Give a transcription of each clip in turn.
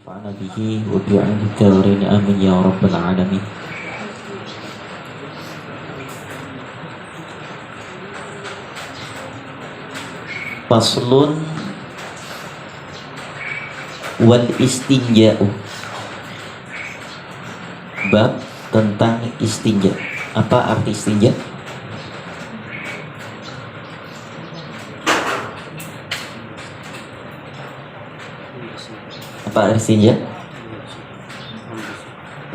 ونفعنا به وبعلم الدارين آمين يا رب العالمين. Faslun wal istinja'u, bab tentang istinja. Apa arti istinja? Apa arti istinja?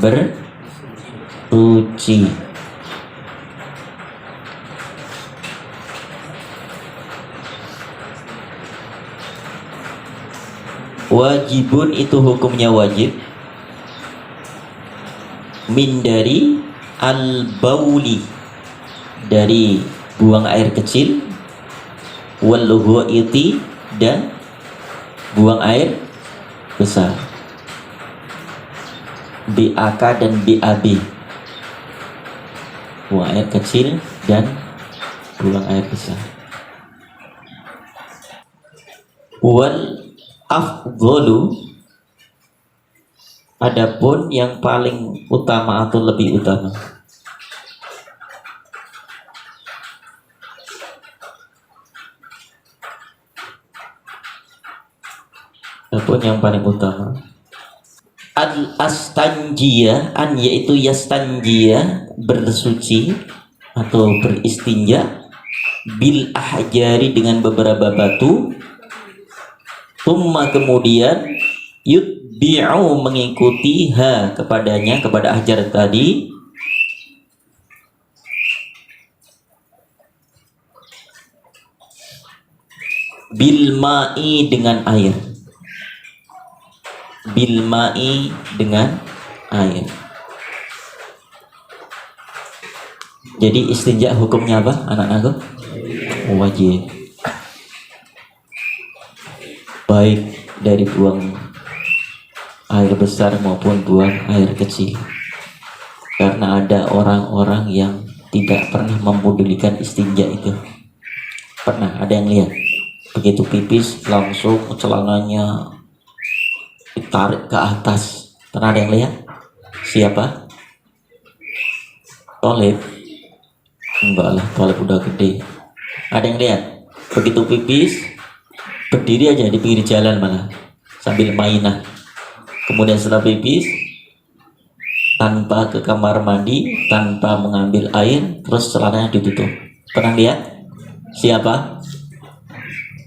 Bersuci. Wajibun itu hukumnya wajib. Min dari al-bauli, dari buang air kecil, wal ghaiti, dan buang air besar. BAK dan BAB, buang air kecil dan buang air besar. Wal afdhalu, adapun yang paling utama atau lebih utama. Adapun yang paling utama. Al-astanjia, an yaitu yastanjia, bersuci atau beristinja, bil ahjari, dengan beberapa batu. Tumma, kemudian, yutbi'u, mengikuti, ha, kepadanya, kepada ahjar tadi, bil ma'i, dengan air. Bil ma'i, dengan air. Jadi istinja hukumnya apa, anak-anakku? Wajib, baik dari buang air besar maupun buang air kecil. Karena ada orang-orang yang tidak pernah memodulikan istinja itu. Pernah ada yang lihat begitu pipis langsung celananya ditarik ke atas? Pernah ada yang lihat? Siapa? Tolib? Enggak lah, Tolib udah gede. Ada yang lihat begitu pipis berdiri aja di pinggir jalan malah sambil mainan. Kemudian setelah pipis, tanpa ke kamar mandi, tanpa mengambil air, terus celananya ditutup. Pernah lihat? Siapa?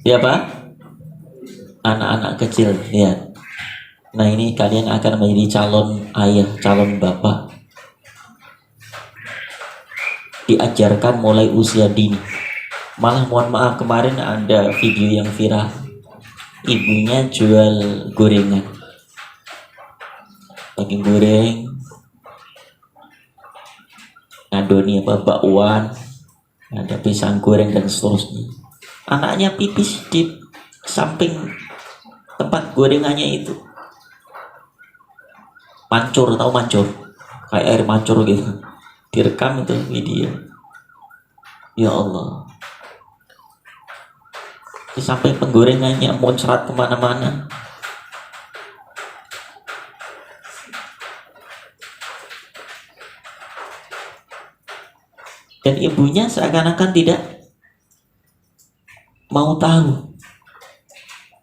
Siapa? Anak-anak kecil, lihat. Nah, ini kalian akan menjadi calon ayah, calon bapak. Diajarkan mulai usia dini. Malah mohon maaf, kemarin ada video yang viral, ibunya jual gorengan, daging goreng, ngadoni apa, bakwan, ada pisang goreng dan seterusnya. Anaknya pipis di samping tempat gorengannya itu. Mancur, tahu mancur? Kayak air mancur gitu. Direkam itu video. Ya Allah, di samping penggorengannya muncrat kemana-mana. Dan ibunya seakan-akan tidak mau tahu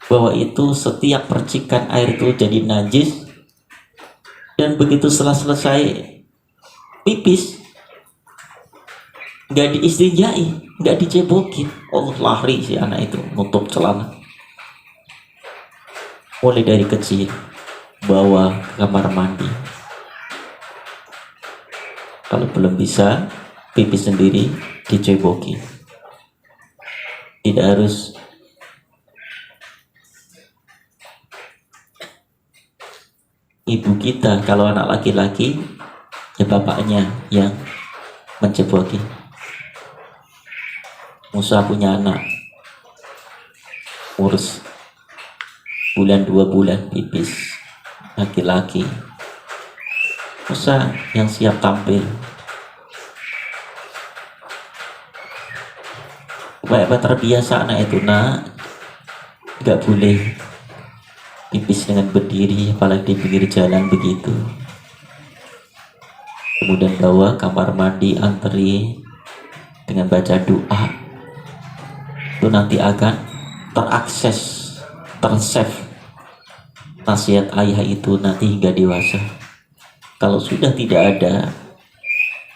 bahwa itu setiap percikan air itu jadi najis. Dan begitu setelah selesai pipis, nggak diistinjai, nggak dicebokin. Oh, lari si anak itu nutup celana. Mulai dari kecil bawa ke kamar mandi. Kalau belum bisa pipis sendiri, dicebokin. Tidak harus ibu kita, kalau anak laki-laki ya bapaknya yang mencebokin. Musa punya anak urus bulan 2 bulan pipis, laki-laki. Musa yang siap tampil. Supaya terbiasa anak itu, nak, nggak boleh pipis dengan berdiri, apalagi di pinggir jalan begitu. Kemudian bawa kamar mandi, antri dengan baca doa, itu nanti akan terakses, tersave nasihat ayah itu nanti hingga dewasa. Kalau sudah tidak ada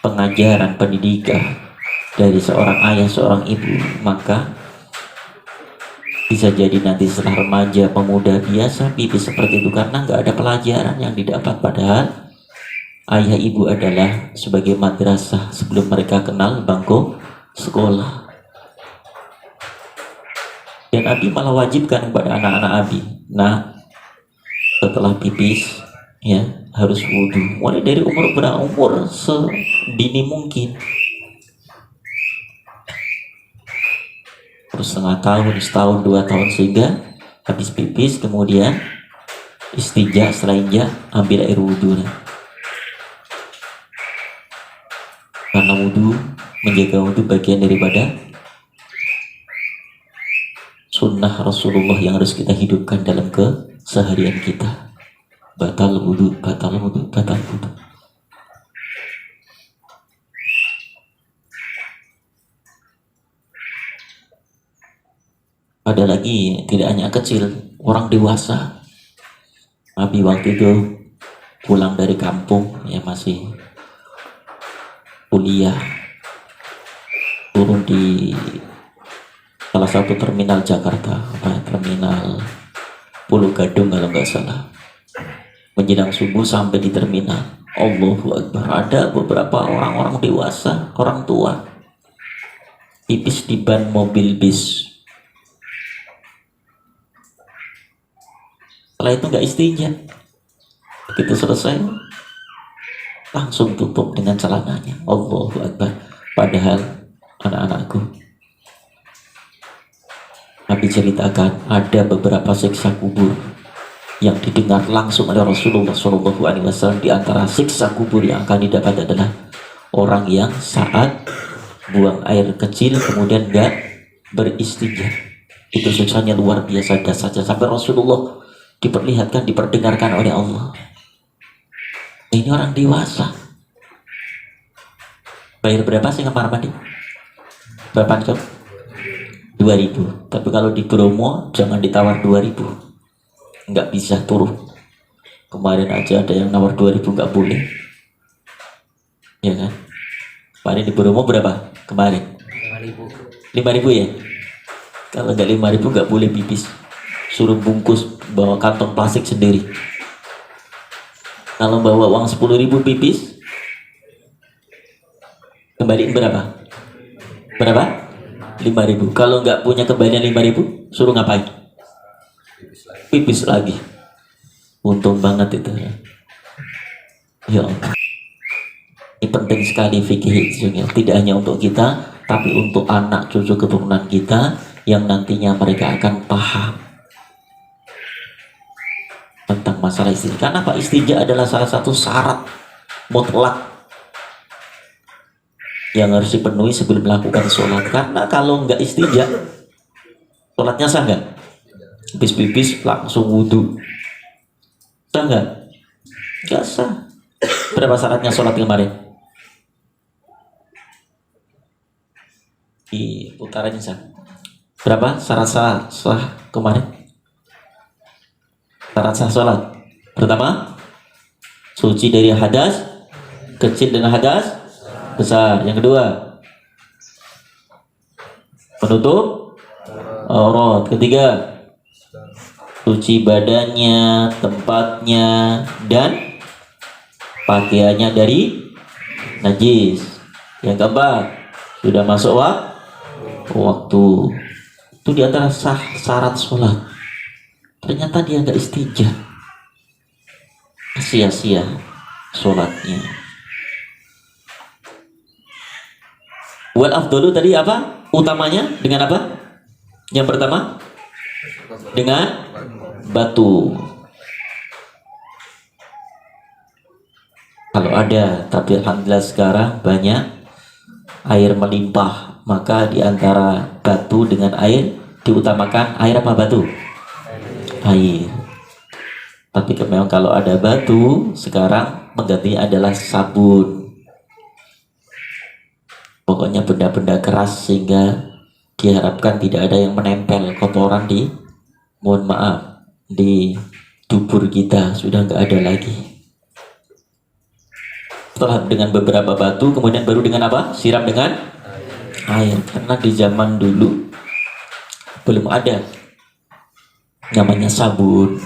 pengajaran, pendidikan dari seorang ayah, seorang ibu, maka bisa jadi nanti setelah remaja, pemuda biasa pipis seperti itu karena nggak ada pelajaran yang didapat. Padahal ayah ibu adalah sebagai madrasah sebelum mereka kenal bangku sekolah. Dan Abi malah wajibkan kepada anak-anak Abi, nah setelah pipis ya harus wudhu mulai dari umur sedini mungkin. Terus setengah tahun, setahun, 2 tahun, sehingga habis pipis kemudian istinja, setelah inja ambil air wudhu. Karena wudhu, menjaga wudhu bagian daripada sunnah Rasulullah yang harus kita hidupkan dalam keseharian kita. Batal wudhu, batal wudhu, batal wudhu. Ada lagi, tidak hanya kecil, orang dewasa. Nabi waktu itu pulang dari kampung, ya masih kuliah, turun di salah satu terminal Jakarta, terminal Pulau Gadung kalau nggak salah. Menjelang subuh sampai di terminal, Allahu Akbar, ada beberapa orang-orang dewasa, orang tua, pipis di ban mobil bis. Setelah itu nggak istinja, begitu selesai langsung tutup dengan celananya. Allahu Akbar. Padahal anak-anakku, Nabi ceritakan ada beberapa siksa kubur yang didengar langsung oleh Rasulullah SAW. Di antara siksa kubur yang akan didapat adalah orang yang saat buang air kecil kemudian nggak beristinja. Itu siksanya luar biasa dasarnya, sampai Rasulullah diperlihatkan, diperdengarkan oleh Allah. Ini orang dewasa. Bayar berapa sih kamar mandi? Berapa nih? 2.000. Tapi kalau di Bromo jangan ditawar 2.000, nggak bisa turun. Kemarin aja ada yang nawar 2.000, nggak boleh, ya kan? Kemarin di Bromo berapa kemarin? 5.000 ya. Kalau nggak 5.000 nggak boleh pipis, suruh bungkus, bawa kantong plastik sendiri. Kalau bawa uang 10.000 pipis, kembaliin berapa? Berapa? 5.000. Kalau nggak punya kembalian 5.000, suruh ngapain? Pipis lagi. Untung banget itu ya. Ya Allah. Ini penting sekali fikih hijrahnya. Tidak hanya untuk kita, tapi untuk anak cucu keturunan kita yang nantinya mereka akan paham tentang masalah istinja. Karena Pak, istinja adalah salah satu syarat mutlak yang harus dipenuhi sebelum melakukan sholat. Karena kalau nggak istinja, sholatnya sah nggak? Habis pipis langsung wudhu, sah nggak? Nggak sah. Berapa syaratnya sholat kemarin? Di utaranya sah. Berapa syarat sah kemarin? Syarat sah sholat. Pertama, suci dari hadas kecil dan hadas besar. Yang kedua, penutup aurat. Ketiga, suci badannya, tempatnya, dan pakaiannya dari najis. Yang keempat, sudah masuk waktu. Itu diantara syarat sholat. Ternyata dia nggak istinja, sia-sia sholatnya. Wal afdalu tadi apa? Utamanya dengan apa? Yang pertama dengan batu. Kalau ada, tapi alhamdulillah sekarang banyak air melimpah, maka diantara batu dengan air diutamakan air apa batu? Air. Tapi memang kalau ada batu, sekarang menggantinya adalah sabun. Pokoknya benda-benda keras sehingga diharapkan tidak ada yang menempel kotoran di, mohon maaf, di dubur kita, sudah nggak ada lagi. Setelah dengan beberapa batu, kemudian baru dengan apa? Siram dengan air. Karena di zaman dulu belum ada namanya sabun,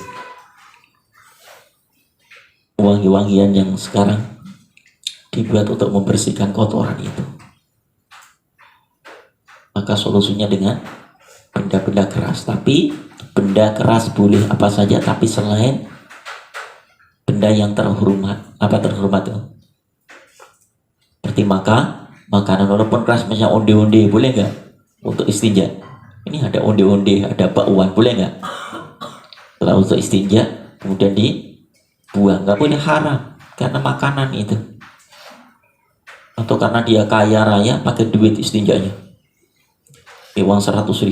wangi-wangian yang sekarang dibuat untuk membersihkan kotoran itu. Maka solusinya dengan benda-benda keras. Tapi benda keras boleh apa saja, tapi selain benda yang terhormat. Apa terhormat itu? Seperti makanan walaupun keras, misalnya onde-onde, boleh nggak untuk istinja? Ini ada onde-onde, ada bakwan, boleh nggak? Setelah untuk istinja kemudian dibuang, nggak boleh, haram karena makanan itu. Atau karena dia kaya raya pakai duit istinjanya, uang 100.000,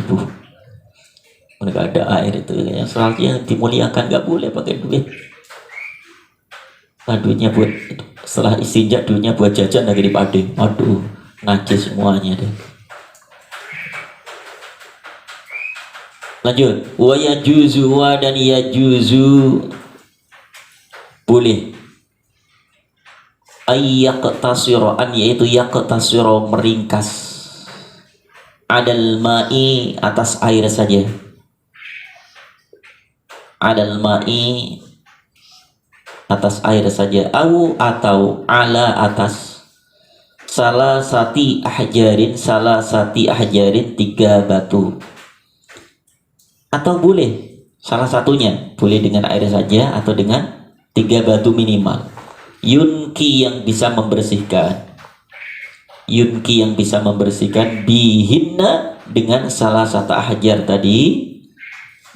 mereka ada air itu yang selanjutnya dimuliakan, nggak boleh pakai duit. Nah, duitnya buat setelah istinja, duitnya buat jajan lagi di Padang, aduh najis semuanya deh. Lanjut, wa yajuzu, wa dan yajuzu boleh ayyaqtasira, an yaitu yaqtasira meringkas, adal ma'i atas air saja, adal ma'i atas air saja, atau ala atas salah sati ahjarin 3 batu, atau boleh salah satunya, boleh dengan air saja atau dengan 3 batu minimal. Yunki yang bisa membersihkan, yunki yang bisa membersihkan, bihinna dengan salah satu ahjar tadi,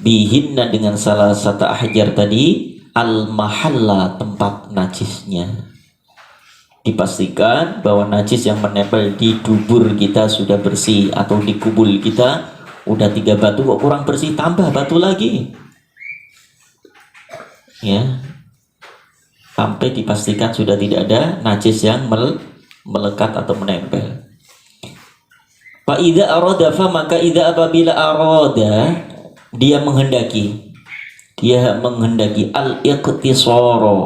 bihinna dengan salah satu ahjar tadi, al mahalla tempat najisnya. Dipastikan bahwa najis yang menempel di dubur kita sudah bersih, atau di kubul kita udah 3 batu kok kurang bersih, tambah batu lagi ya, sampai dipastikan sudah tidak ada najis yang melekat atau menempel. Fa idza arada, fa maka idza apabila arada dia menghendaki al-iqtisara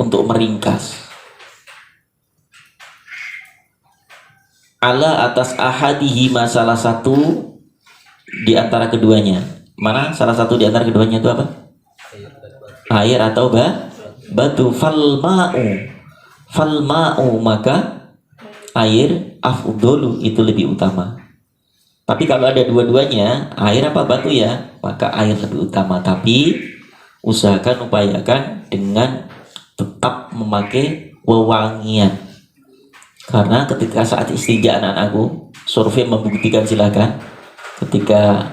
untuk meringkas, ala atas ahadihi, salah satu di antara keduanya. Mana salah satu di antara keduanya itu apa? Air atau batu. Falma'u maka air afdolu, itu lebih utama. Tapi kalau ada dua-duanya, air apa batu ya, maka air lebih utama. Tapi upayakan dengan tetap memakai wewangian. Karena ketika saat istinja, anak-anakku, survei membuktikan, silakan, ketika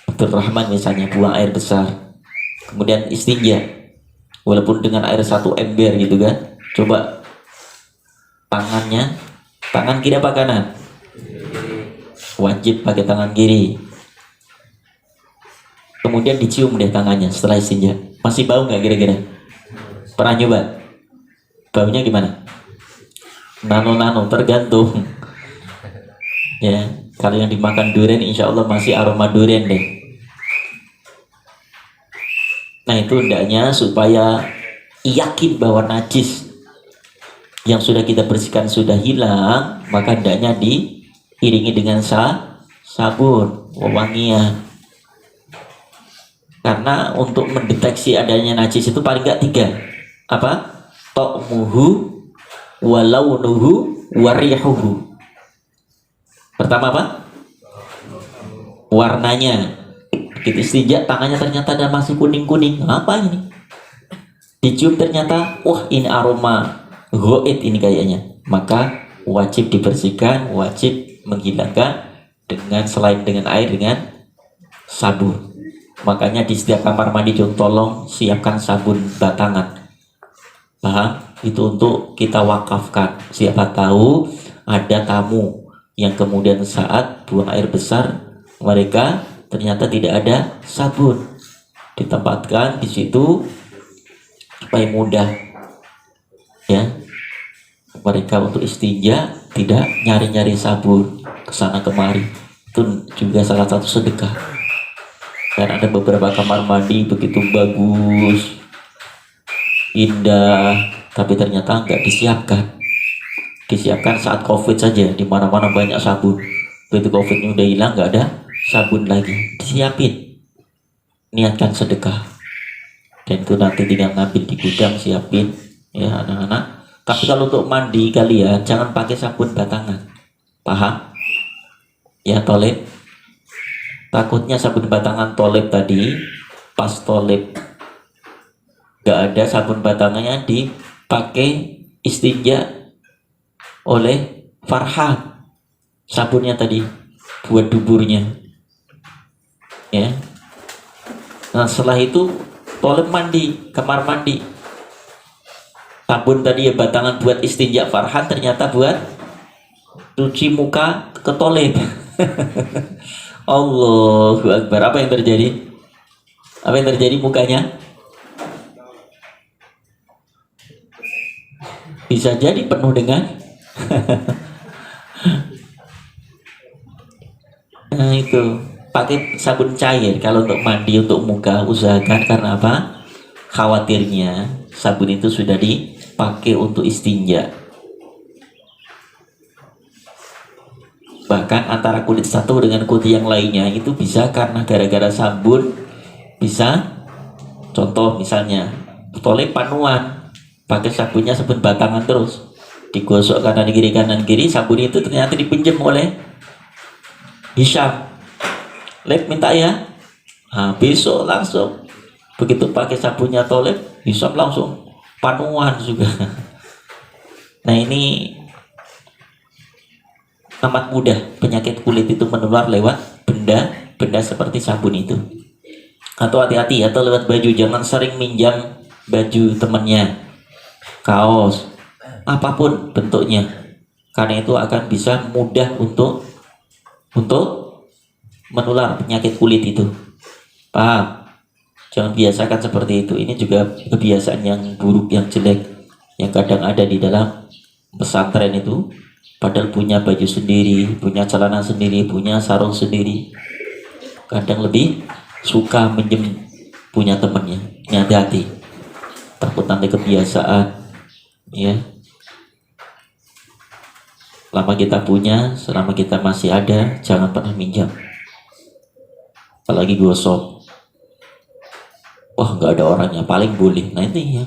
Abdul Rahman misalnya buang air besar, kemudian istinja, walaupun dengan air 1 ember gitu kan, coba tangan kiri apa kanan? Wajib pakai tangan kiri. Kemudian dicium deh tangannya setelah istinja, masih bau nggak kira-kira? Pernah nyoba? Baunya gimana? Nano, tergantung ya. Kalau yang dimakan durian, insya Allah masih aroma durian deh. Nah, itu hendaknya supaya yakin bahwa najis yang sudah kita bersihkan sudah hilang, maka hendaknya diiringi dengan sabun, wewangian. Karena untuk mendeteksi adanya najis itu paling nggak 3. Apa? Ta'muhu walaunuhu warihuhu. Pertama apa? Warnanya. Begitu istinja, tangannya ternyata ada masih kuning-kuning. Apa ini? Dicium ternyata, wah ini aroma goit ini kayaknya. Maka wajib dibersihkan, wajib menghilangkan dengan, selain dengan air, dengan sabun. Makanya di setiap kamar mandi tolong siapkan sabun batangan. Paham? Itu untuk kita wakafkan. Siapa tahu ada tamu yang kemudian saat buang air besar mereka ternyata tidak ada sabun. Ditempatkan di situ supaya mudah ya mereka untuk istinja, tidak nyari-nyari sabun kesana kemari. Itu juga salah satu sedekah. Dan ada beberapa kamar mandi begitu bagus, indah, tapi ternyata nggak disiapkan saat COVID saja. Di mana-mana banyak sabun, begitu COVID-nya udah hilang nggak ada sabun lagi. Disiapin, niatkan sedekah, dan itu nanti tinggal ngambil di gudang, siapin ya anak-anak. Tapi kalau untuk mandi kalian jangan pakai sabun batangan, paham ya tolep? Takutnya sabun batangan tolep tadi pas tolep nggak ada sabun batangannya, dipakai istinja oleh Farhan sabunnya tadi buat duburnya ya. Nah setelah itu tolep mandi, kamar mandi, sabun tadi ya batangan buat istinja Farhan ternyata buat cuci muka ke tolep. Allahu Akbar. Apa yang terjadi? Apa yang terjadi mukanya? Bisa jadi penuh dengan nah itu pakai sabun cair kalau untuk mandi, untuk muka usahakan. Karena apa? Khawatirnya sabun itu sudah dipakai untuk istinja, bahkan antara kulit satu dengan kulit yang lainnya itu bisa karena gara-gara sabun. Bisa contoh misalnya tolep panuan, pakai sabunnya sabun batangan terus digosok kanan kiri, sabun itu ternyata dipinjam oleh Hisham, Lep minta ya. Nah, besok langsung begitu pakai sabunnya tolep, Hisham langsung panuan juga. Nah ini amat mudah penyakit kulit itu menular lewat benda seperti sabun itu. Atau hati-hati atau lewat baju, jangan sering minjam baju temennya, kaos, apapun bentuknya, karena itu akan bisa mudah untuk menular penyakit kulit itu. Paham? Jangan biasakan seperti itu. Ini juga kebiasaan yang buruk, yang jelek, yang kadang ada di dalam pesantren itu. Padahal punya baju sendiri, punya celana sendiri, punya sarung sendiri, kadang lebih suka minjem punya temennya. Ini hati-hati, takut nanti kebiasaan ya. Selama kita punya, selama kita masih ada, jangan pernah minjam, apalagi gosok. Wah nggak ada orangnya paling boleh. Nah ini ya,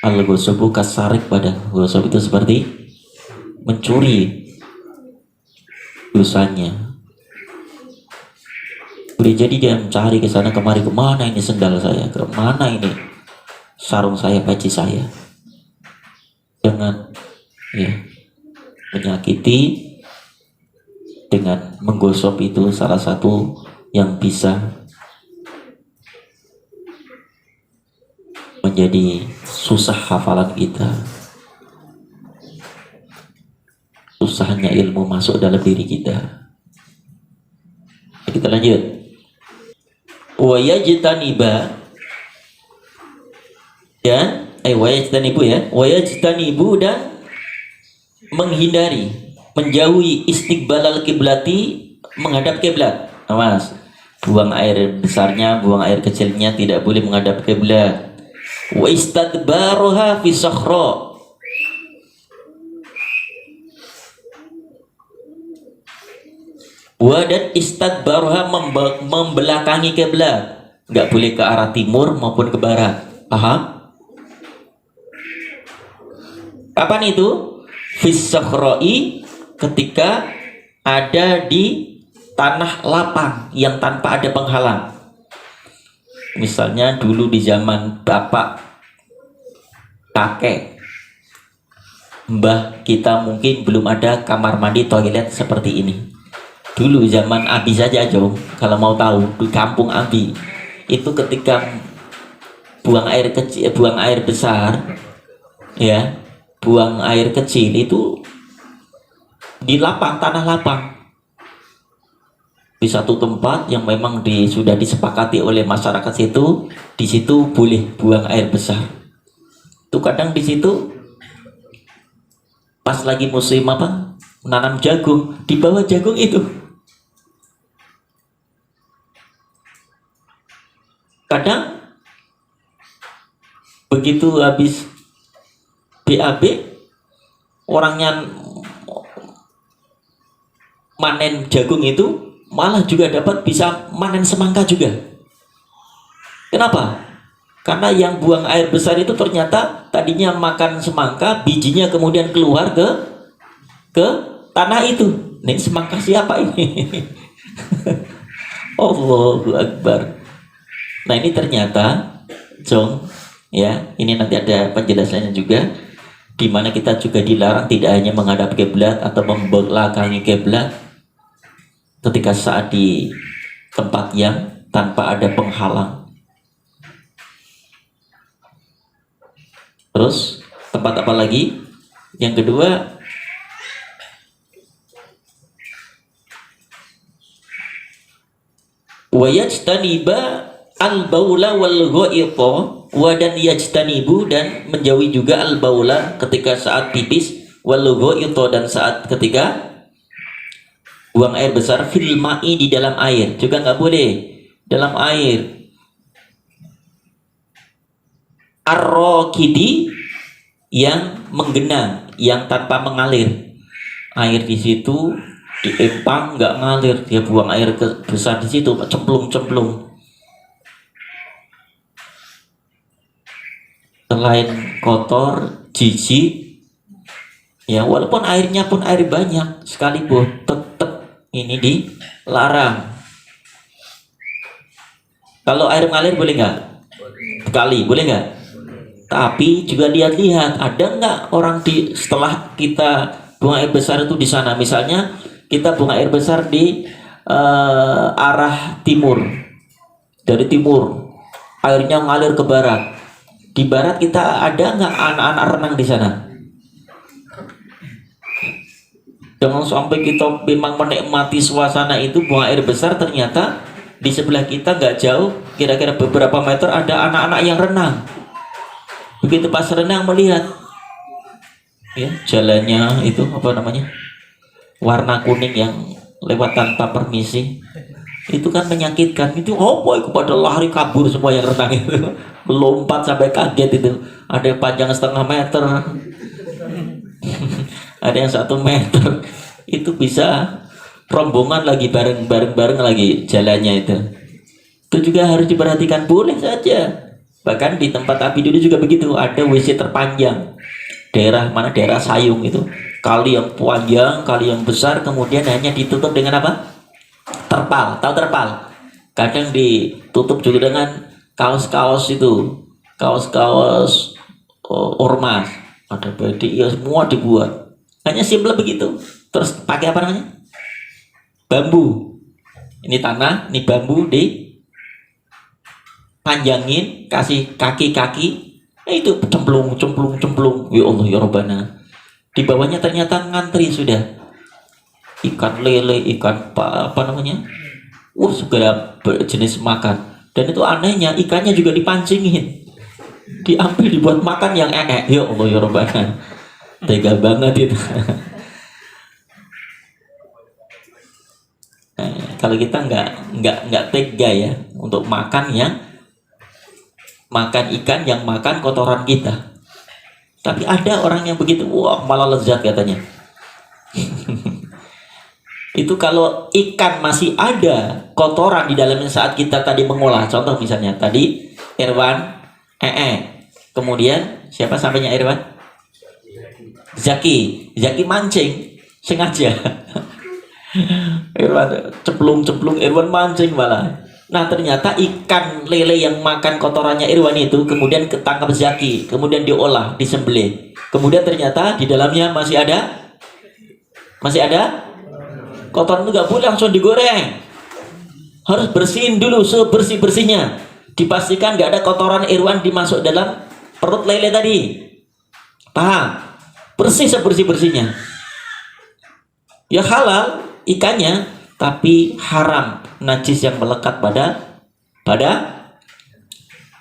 al-ghosobu kasarik, pada gosok itu seperti mencuri dosanya. Boleh jadi dia mencari ke sana kemari, kemana ini sendal saya, kemana ini sarung saya, peci saya. Jangan ya menyakiti dengan menggosok. Itu salah satu yang bisa menjadi susah hafalan kita, susahnya ilmu masuk dalam diri kita. Kita lanjut. Wayajtaniba dan wayajtanibu ya, wayajtanibu dan menghindari, menjauhi istiqbalal kiblati, menghadap kiblat. Awas, buang air besarnya, buang air kecilnya tidak boleh menghadap kiblat. Wa istadbaroha fi sakhra, dan istadbaroha membelakangi kiblat, nggak boleh ke arah timur maupun ke barat. Paham? Kapan itu? Fi sakhra'i, ketika ada di tanah lapang yang tanpa ada penghalang. Misalnya dulu di zaman bapak, kakek, mbah kita mungkin belum ada kamar mandi toilet seperti ini. Dulu zaman Abi saja Jo, kalau mau tahu di kampung Abi itu ketika buang air kecil, buang air besar ya, buang air kecil itu di lapang, tanah lapang. di satu tempat yang memang sudah disepakati oleh masyarakat situ, di situ boleh buang air besar. Itu kadang di situ pas lagi musim apa, menanam jagung, di bawah jagung itu kadang begitu habis BAB, orangnya manen jagung itu malah juga dapat bisa manen semangka juga. Kenapa? Karena yang buang air besar itu ternyata tadinya makan semangka, bijinya kemudian keluar ke tanah itu. Ini semangka siapa ini? Allahu Akbar. Nah ini ternyata, Jong, ya, ini nanti ada penjelasannya juga, di mana kita juga dilarang tidak hanya menghadap kiblat atau membelakangi kiblat ketika saat di tempat yang tanpa ada penghalang. Terus tempat apa lagi? Yang kedua, wa yajtaniba al-baula wal ghaita, wa dan yajtanibu, dan menjauhi juga al-baula ketika saat pipis, wal ghaita, dan saat ketika buang air besar, fil ma'i, di dalam air juga nggak boleh, dalam air. Ar-rakidi, yang menggenang, yang tanpa mengalir. Air di situ diempang nggak ngalir, dia buang air besar di situ, cemplung-cemplung. Selain kotor, jijik, ya walaupun airnya pun air banyak sekalipun, tetap ini dilarang. Kalau air mengalir boleh nggak? Sekali, boleh nggak? Tapi juga lihat-lihat, ada nggak orang setelah kita buang air besar itu di sana, misalnya kita buang air besar di arah timur, dari timur airnya mengalir ke barat, di barat kita ada nggak anak-anak renang di sana? Jangan sampai kita memang menikmati suasana itu buang air besar, ternyata di sebelah kita nggak jauh, kira-kira beberapa meter ada anak-anak yang renang. Begitu pas renang melihat, ya jalannya itu apa namanya, warna kuning yang lewat tanpa permisi, itu kan menyakitkan. Itu boy, pada lari kabur semua yang renang itu, lompat sampai kaget itu. Ada yang panjang 1,5 meter, ada yang 1 meter. Itu bisa rombongan lagi, bareng lagi jalannya itu. Itu juga harus diperhatikan, boleh saja. Bahkan di tempat api dulu juga begitu, ada WC terpanjang. Daerah mana? Daerah Sayung itu. Kali yang panjang, kali yang besar, kemudian hanya ditutup dengan apa? Terpal. Tahu terpal? Kadang ditutup juga dengan kaos-kaos itu. Kaos-kaos ormas. Ada badik, ya semua dibuat. Hanya simple begitu. Terus pakai apa namanya? Bambu. Ini tanah, ini bambu panjangin, kasih kaki-kaki, itu cemplung. Ya Allah ya Rabbana. Di bawahnya ternyata ngantri sudah ikan lele, ikan apa namanya, segala jenis makan. Dan itu anehnya, ikannya juga dipancingin, diambil dibuat makan yang ya Allah ya Rabbana. Tega banget itu. Kalau kita nggak tega ya untuk makan ikan yang makan kotoran kita. Tapi ada orang yang begitu, malah lezat katanya. Itu kalau ikan masih ada kotoran di dalamnya saat kita tadi mengolah. Contoh misalnya tadi Irwan, kemudian siapa sampainya Irwan? Zaki mancing sengaja. Irwan cemplung, Irwan mancing malah. Nah ternyata ikan lele yang makan kotorannya Irwan itu kemudian ketangkap Zaki, kemudian diolah, disembelih, kemudian ternyata di dalamnya masih ada kotoran. Itu nggak boleh langsung digoreng, harus bersihin dulu sebersih-bersihnya, dipastikan nggak ada kotoran Irwan dimasuk dalam perut lele tadi, paham? Bersih sebersih-bersihnya, ya halal ikannya. tapi haram, najis yang melekat pada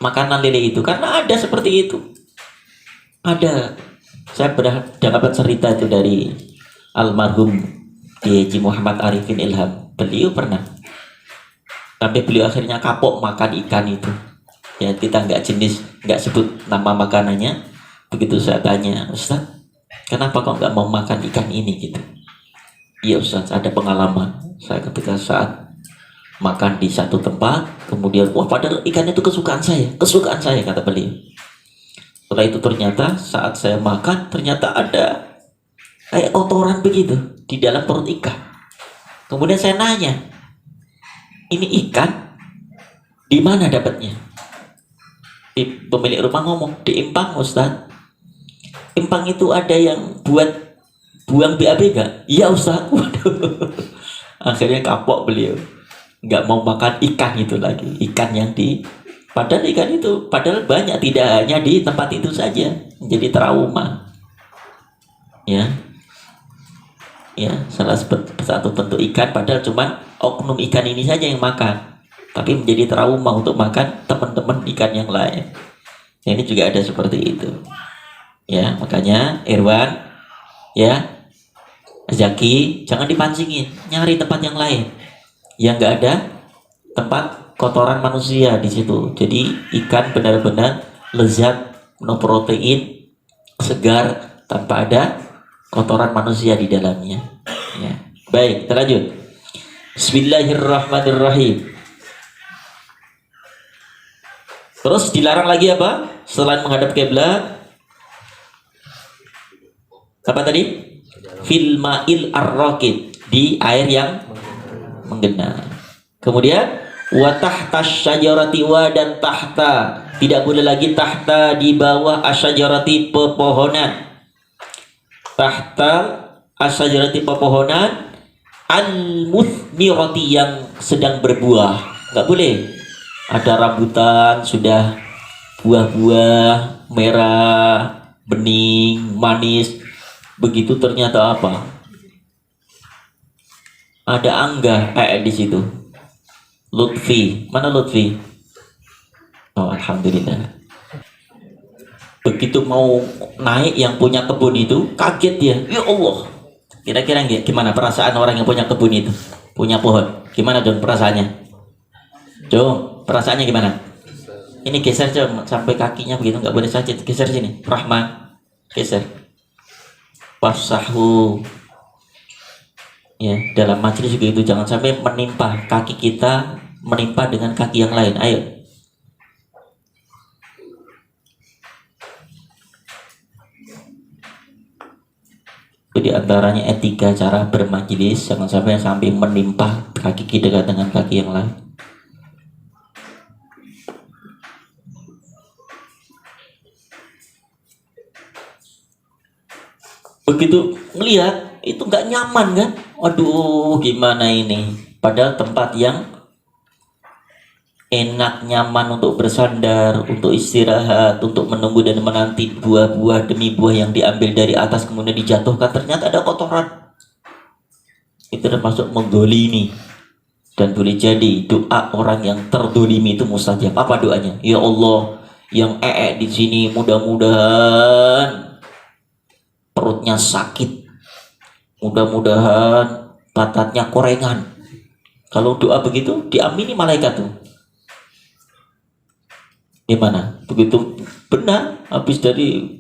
makanan lele itu. Karena ada seperti itu. Ada. Saya pernah dapat cerita itu dari almarhum Haji Muhammad Arifin Ilham. Beliau pernah. Sampai beliau akhirnya kapok makan ikan itu. Ya, kita nggak sebut nama makanannya. Begitu saya tanya, Ustaz, kenapa kok nggak mau makan ikan ini gitu? Iya Ustaz, ada pengalaman. Saya ketika saat makan di satu tempat, kemudian wah padahal ikan itu kesukaan saya kata beliau. Setelah itu ternyata saat saya makan ternyata ada kayak kotoran begitu di dalam perut ikan. Kemudian saya nanya, ini ikan di mana dapatnya? Pemilik rumah ngomong, di empang Ustaz. Empang itu ada yang buat buang BAB gak? Iya Ustaz. Waduh. Akhirnya kapok beliau, nggak mau makan ikan itu lagi. Ikan yang padahal ikan itu banyak, tidak hanya di tempat itu saja. Jadi trauma. Ya, salah satu bentuk ikan, padahal cuman oknum ikan ini saja yang makan, tapi menjadi trauma untuk makan teman-teman ikan yang lain. Ini juga ada seperti itu. Ya, makanya Irwan, ya, Zaki, jangan dipancingin, nyari tempat yang lain yang nggak ada tempat kotoran manusia di situ. Jadi ikan benar-benar lezat, penuh protein, segar, tanpa ada kotoran manusia di dalamnya. Ya. Baik, kita lanjut. Bismillahirrahmanirrahim. Terus dilarang lagi apa? Selain menghadap kiblat, apa tadi? Fil ma'il ar-raqid, di air yang menggenang. Kemudian wa tahta syajarati, wa dan tahta, tidak boleh lagi tahta, di bawah asyajarati, pepohonan. Tahta asyajarati, pepohonan al-muthmirati, yang sedang berbuah. Nggak boleh. Ada rambutan sudah buah-buah merah, bening, manis. Begitu ternyata apa? Ada angga di situ. Lutfi, mana Lutfi? Oh, alhamdulillah. Begitu mau naik, yang punya kebun itu kaget dia. Ya Allah. Kira-kira gimana perasaan orang yang punya kebun itu? Punya pohon. Gimana dong perasaannya? Jom, perasaannya gimana? Ini geser sampai kakinya begitu, nggak boleh saja. Geser sini. Rahman, geser. Wasahu. Ya, dalam majelis juga itu, jangan sampai menimpa kaki kita menimpa dengan kaki yang lain. Ayo. Jadi antaranya etika cara bermajelis, jangan sampai menimpa kaki kita dengan kaki yang lain. Begitu melihat itu nggak nyaman kan? Waduh, gimana ini? Padahal tempat yang enak, nyaman untuk bersandar, untuk istirahat, untuk menunggu dan menanti buah-buah demi buah yang diambil dari atas kemudian dijatuhkan, ternyata ada kotoran. Itu termasuk menggolimi. Dan boleh jadi doa orang yang terdolimi itu mustajab. Apa doanya? Ya Allah, yang di sini mudah-mudahan perutnya sakit, mudah-mudahan pantatnya korengan. Kalau doa begitu diamini malaikat tuh. Gimana? Begitu benar, habis dari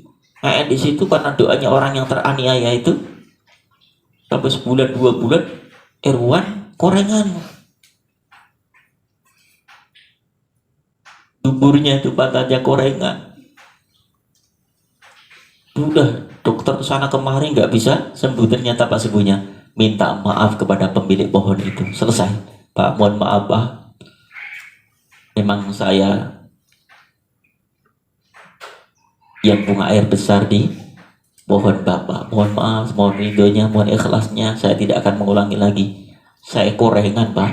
di situ karena doanya orang yang teraniaya itu, sampai sebulan 2 bulan Irwan korengan, duburnya itu pantatnya korengan. Udah dokter kesana kemari nggak bisa sembuh, ternyata apa sembuhnya? Minta maaf kepada pemilik pohon itu. Selesai. Pak, mohon maaf Pak, memang saya yang bunga air besar di pohon Bapak. Mohon maaf, mohon ridhonya, mohon ikhlasnya, saya tidak akan mengulangi lagi. Saya korengan Pak.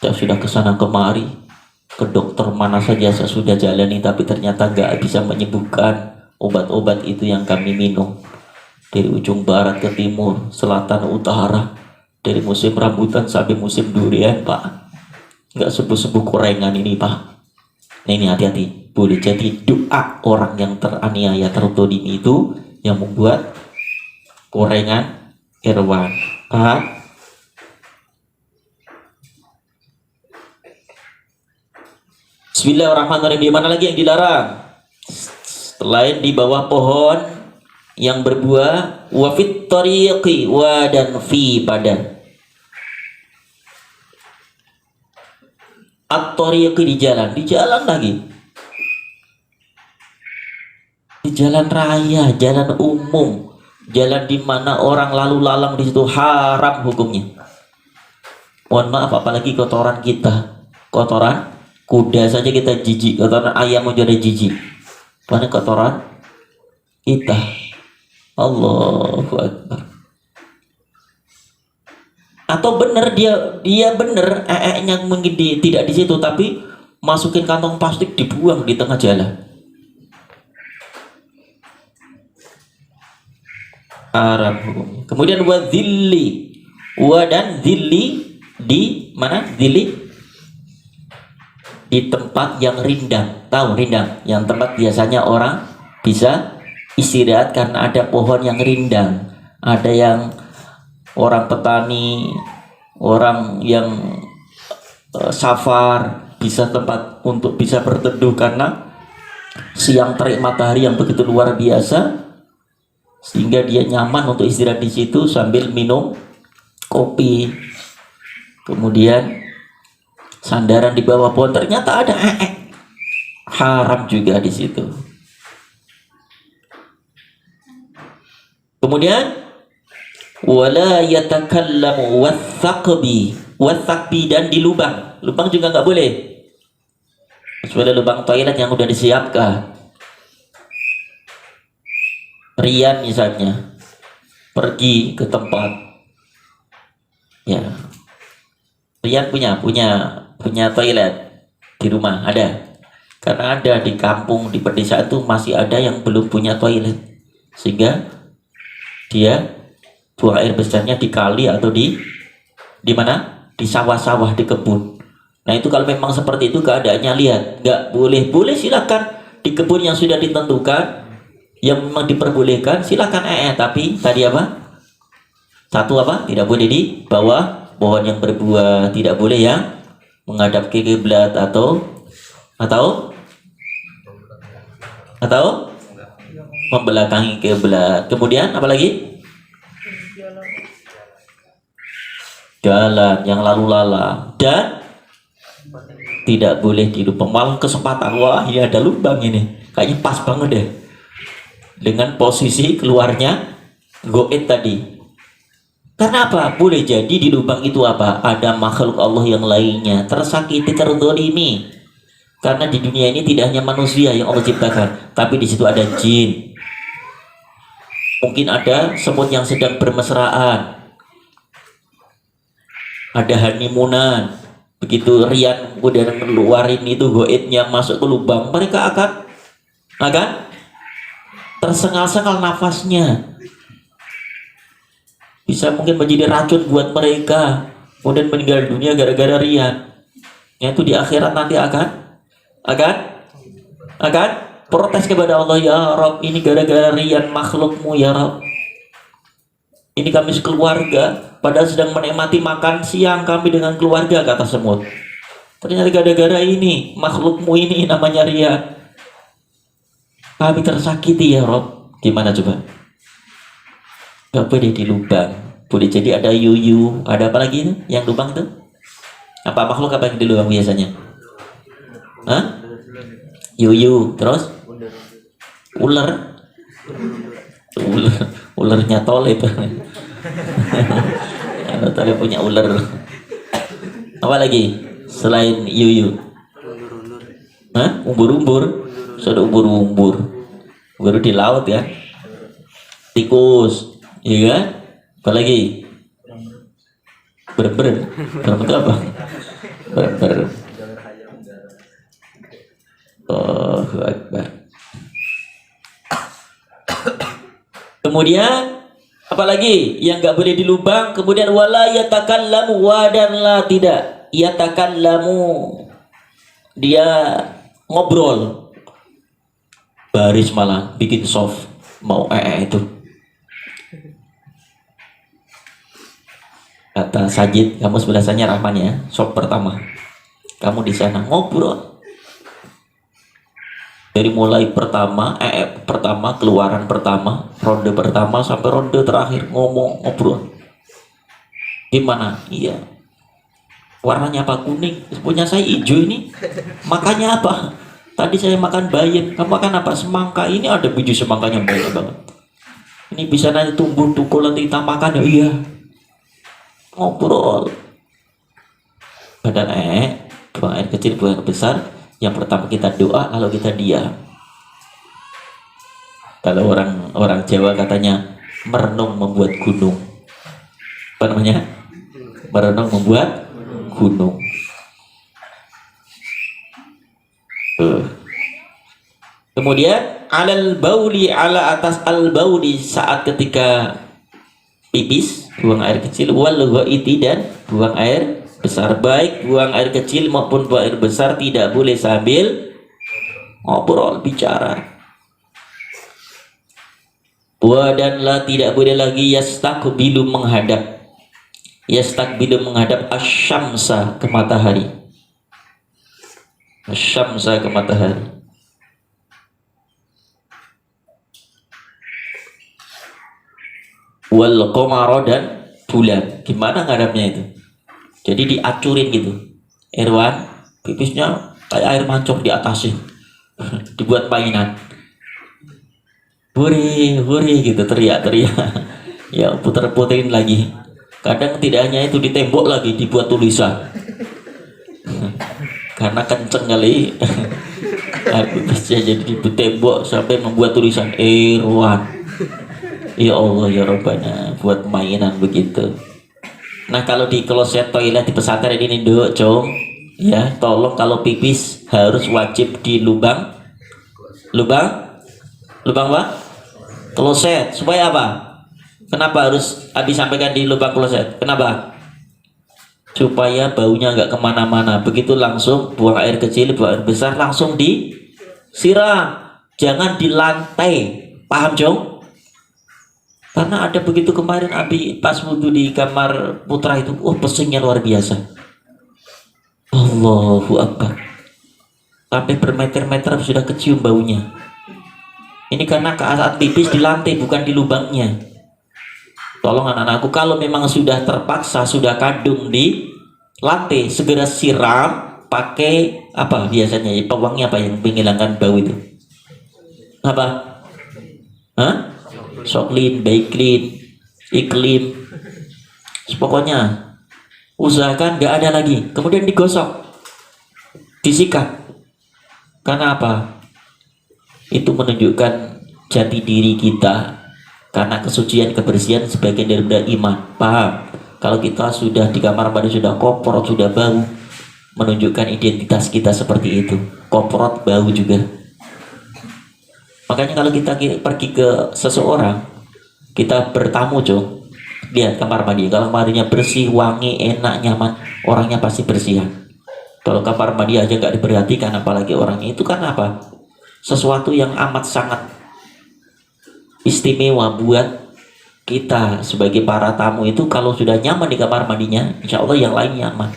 Saya sudah kesana kemari, ke dokter mana saja saya sudah jalani, tapi ternyata nggak bisa menyembuhkan. Obat-obat itu yang kami minum dari ujung barat ke timur, selatan, utara, Dari musim rambutan sampai musim durian, Pak. Nggak sembuh-sembuh korengan ini, Pak. Nah, ini hati-hati. Boleh jadi doa orang yang teraniaya, tertolimi itu yang membuat korengan Irwan. Paham? Bismillahirrahmanirrahim. Di mana lagi yang dilarang? Selain di bawah pohon yang berbuah, wa fit tariqi, wa dan fi badan. At-tariqi di jalan lagi. Di jalan raya, jalan umum, jalan di mana orang lalu lalang di situ haram hukumnya. Mohon maaf, apalagi kotoran kita, kotoran kuda saja kita jijik, kotoran ayam aja ada jijik. Mana kotoran kita? Allahu Akbar. Atau benar dia benar yang mengidi tidak di situ, tapi masukin kantong plastik dibuang di tengah jalan. Haram hukumnya. Kemudian wa dhilli, wa dan dhilli di mana? Dhilli di tempat yang rindang. Tahu rindang? Yang tempat biasanya orang bisa istirahat karena ada pohon yang rindang. Ada yang orang petani, orang yang safar bisa tempat untuk bisa berteduh karena siang terik matahari yang begitu luar biasa, sehingga dia nyaman untuk istirahat di situ sambil minum kopi. Kemudian sandaran di bawah pohon, ternyata ada haram juga di situ. Kemudian wala yatakallamu wathaqbi dan di lubang juga nggak boleh, kecuali lubang toilet yang udah disiapkan. Rian misalnya pergi ke tempat, ya Rian punya toilet di rumah, ada, karena ada di kampung, di pedesaan itu masih ada yang belum punya toilet, sehingga dia buang air besarnya di kali atau di mana? Di sawah-sawah, di kebun. Nah itu kalau memang seperti itu keadaannya, lihat, nggak boleh silakan di kebun yang sudah ditentukan, yang memang diperbolehkan, silakan tapi tadi apa? Satu apa? Tidak boleh di bawah pohon yang berbuah, tidak boleh yang menghadap ke kiblat atau membelakangi kiblat. Kemudian apalagi? Jalan yang lalu lalang, dan tidak boleh di lubang. Malah kesempatan, wah ini ada lubang ini, kayaknya pas banget deh dengan posisi keluarnya goit tadi. Karena apa? Boleh jadi di lubang itu apa? Ada makhluk Allah yang lainnya tersakiti, terzalimi. Karena di dunia ini tidak hanya manusia yang Allah ciptakan, tapi di situ ada jin. Mungkin ada semut yang sedang bermesraan, ada honeymoonan. Begitu Rian udah ngeluarin itu goitnya masuk ke lubang, mereka akan tersengal-sengal nafasnya, bisa mungkin menjadi racun buat mereka, kemudian meninggal dunia gara-gara Rian. Yaitu di akhirat nanti akan protes kepada Allah, ya Rob, ini gara-gara Rian makhlukmu ya Rob. Ini kami sekeluarga, padahal sedang menikmati makan siang kami dengan keluarga, kata semut. Ternyata gara-gara ini, makhlukmu ini namanya Rian, kami tersakiti ya Rob. Gimana coba? Gak boleh di lubang. Boleh jadi ada yuyu, ada apa lagi itu? Yang lubang tuh? Apa makhluk apa yang di lubang biasanya? Hah? Yuyu, terus? Ular. Ularnya tole itu. Tole punya ular. Apa lagi selain yuyu? Hah? Umbur-umbur. Sudah umbur-umbur. Baru di laut ya. Tikus, iya kan? Apa lagi? Ber itu apa? Ber. Allahu Akbar. Kemudian Apalagi yang nggak boleh di lubang. Kemudian wala yatakallamu, wa dan la tidak. Yatakallamu, dia ngobrol baris malah bikin soft mau itu. Kata Sajid, kamu sebelah sana Rahman ya, soft pertama. Kamu di sana ngobrol. Dari mulai pertama keluaran pertama, ronde pertama sampai ronde terakhir ngobrol. Gimana? Iya. Warnanya apa? Kuning. Punya saya hijau ini. Makanya apa? Tadi saya makan bayam. Kamu makan apa? Semangka. Ini ada biji semangkanya banyak banget. Ini bisa nanti tumbuh tukul nanti kita makan ya. Iya. Ngobrol. Padahal buang air kecil, buang air besar. Yang pertama kita doa, kalau kita diam. Kalau orang Jawa katanya merenung membuat gunung. Apa namanya? Merenung membuat gunung. Kemudian alal bauli, ala atas al bauli, saat ketika pipis, buang air kecil, wal ghaiti, dan buang air besar. Baik buang air kecil maupun buang air besar tidak boleh sambil ngobrol, bicara. Wa dan la, tidak boleh lagi yastakbilu, menghadap. Yastakbilu, menghadap asyamsa, ke matahari. Asyamsa, ke matahari. Wal qamara, dan bulan. Gimana ngadapnya itu? Jadi diacurin gitu. Irwan, pipisnya kayak air mancur di atasnya. Dibuat mainan. Hore, hore gitu, teriak-teriak. Ya puter-puterin lagi. Kadang tidak hanya itu, di tembok lagi dibuat tulisan. Karena kenceng kali. Pipisnya jadi di tembok sampai membuat tulisan Irwan. Ya Allah ya Rabbana, buat mainan begitu. Nah kalau di kloset toilet di pesantren ini dok, cung, ya tolong kalau pipis harus wajib di lubang apa? Kloset. Supaya apa? Kenapa harus disampaikan di lubang kloset? Kenapa? Supaya baunya nggak kemana-mana. Begitu langsung buang air kecil, buang air besar langsung disiram, jangan di lantai. Paham cung? Karena ada begitu kemarin Abi pas wudhu di kamar putra itu, pesingnya luar biasa. Allahu Akbar. Sampai bermeter-meter sudah kecium baunya. Ini karena saat pipis di lantai bukan di lubangnya. Tolong anak-anakku, kalau memang sudah terpaksa, sudah kadung di lantai, segera siram pakai apa biasanya? Pewangi apa yang menghilangkan bau itu? Apa? Hah? Soklin, Baiklin, Iklim, pokoknya usahakan nggak ada lagi. Kemudian digosok, disikat. Karena apa? Itu menunjukkan jati diri kita. Karena kesucian, kebersihan sebagian daripada iman. Paham? Kalau kita sudah di kamar mandi sudah koprot, sudah bau, menunjukkan identitas kita seperti itu. Koprot, bau juga. Makanya kalau kita pergi ke seseorang, kita bertamu, cung, lihat kamar mandi. Kalau mandinya bersih, wangi, enak, nyaman, orangnya pasti bersihan. Kalau kamar mandi aja nggak diperhatikan, apalagi orangnya, itu kan apa? Sesuatu yang amat sangat istimewa buat kita sebagai para tamu itu. Kalau sudah nyaman di kamar mandinya, insya Allah yang lain nyaman.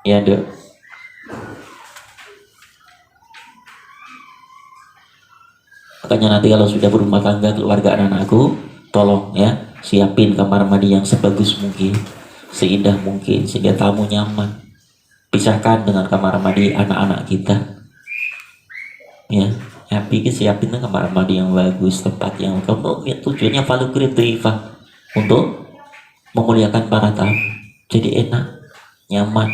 Ya dok. Makanya nanti kalau sudah berumah tangga, keluarga, anak-anakku, tolong ya siapin kamar mandi yang sebagus mungkin, seindah mungkin, sehingga tamu nyaman. Pisahkan dengan kamar mandi anak-anak kita. Ya, siapin kamar mandi yang bagus, tempat yang kamu tujuannya paling kreatif untuk memuliakan para tamu. Jadi enak, nyaman.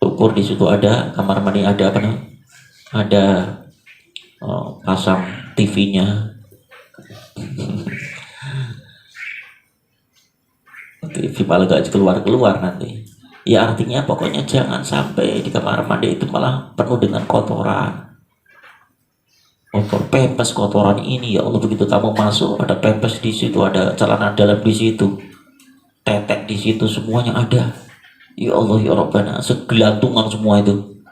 Ukur di situ ada kamar mandi, ada apa namanya? Ada pasang TV-nya. TV malah gak keluar nanti. Ya artinya pokoknya jangan sampai di kamar mandi itu malah penuh dengan kotoran. kotor pempes kotoran ini, ya Allah, begitu kamu masuk ada pempes di situ, ada celana dalam di situ, tetek di situ, semuanya ada. Ya Allah ya Rabbana, segelantungan semua itu.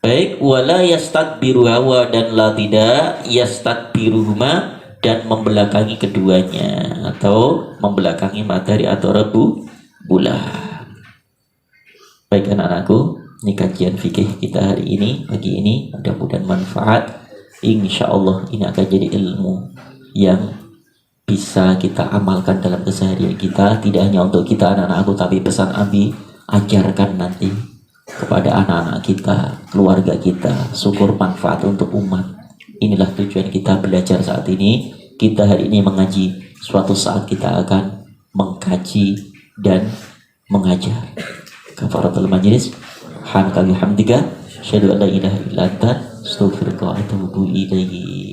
Baik, wala yastakbiru hawa, dan la tidak yastakbiruhuma, dan membelakangi keduanya atau membelakangi matahari atau bulan. Baik anak-anakku, ini kajian fikih kita hari ini, pagi ini, mudah-mudahan manfaat. Insya Allah ini akan jadi ilmu yang bisa kita amalkan dalam keseharian kita, tidak hanya untuk kita anak-anakku, tapi pesan Abi, ajarkan nanti kepada anak-anak kita, keluarga kita, syukur manfaat untuk umat. Inilah tujuan kita belajar saat ini. Kita hari ini mengaji, suatu saat kita akan mengkaji dan mengajar. Kafaratul majlis, hamdaka bihamdika, asyhadu an la ilaha illa anta, astaghfiruka wa atubu ilaihi.